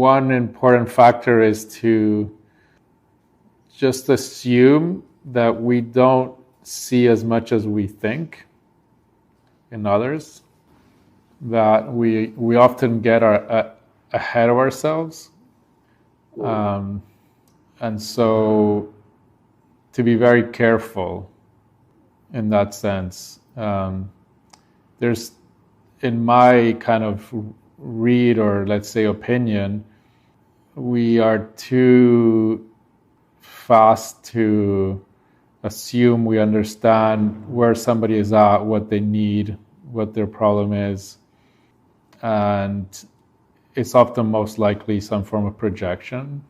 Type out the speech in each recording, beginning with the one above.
one important factor is to just assume that we don't see as much as we think in others, that we often get ahead of ourselves. And so to be very careful in that sense. There's, in my kind of read, or let's say opinion, we are too fast to assume we understand where somebody is at, what they need, what their problem is. And it's often most likely some form of projection.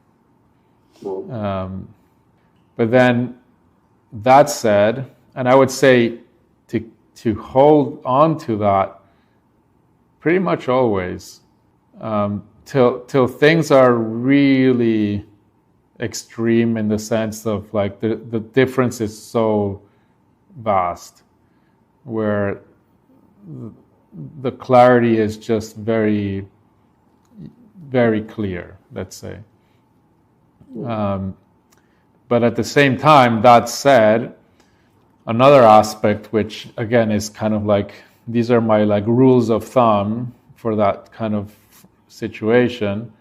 But then that said, and I would say to hold on to that pretty much always, till things are really extreme in the sense of like the difference is so vast, where the clarity is just very, very clear, let's say. But at the same time, that said, another aspect, which again is kind of like, these are my like rules of thumb for that kind of situation.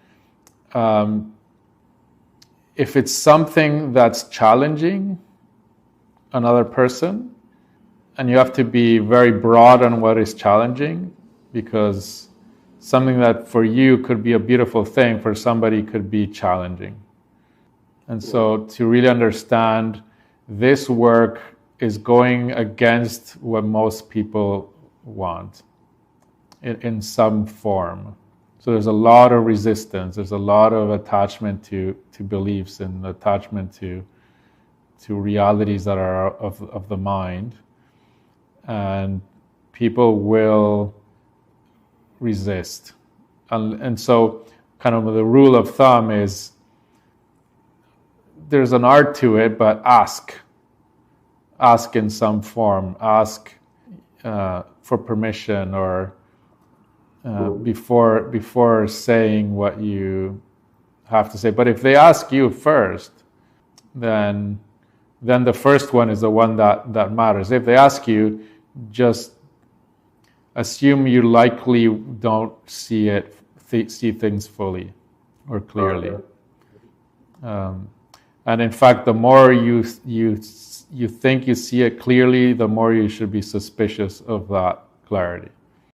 If it's something that's challenging another person, and you have to be very broad on what is challenging, because something that for you could be a beautiful thing, for somebody could be challenging. And so to really understand this work is going against what most people want in some form. So there's a lot of resistance, there's a lot of attachment to beliefs and attachment to realities that are of the mind. And people will resist. And so kind of the rule of thumb is, there's an art to it, but ask in some form, ask for permission, or before saying what you have to say. But if they ask you first, then the first one is the one that matters. If they ask you, just assume you likely don't see things fully or clearly. And in fact, the more you think you see it clearly, the more you should be suspicious of that clarity.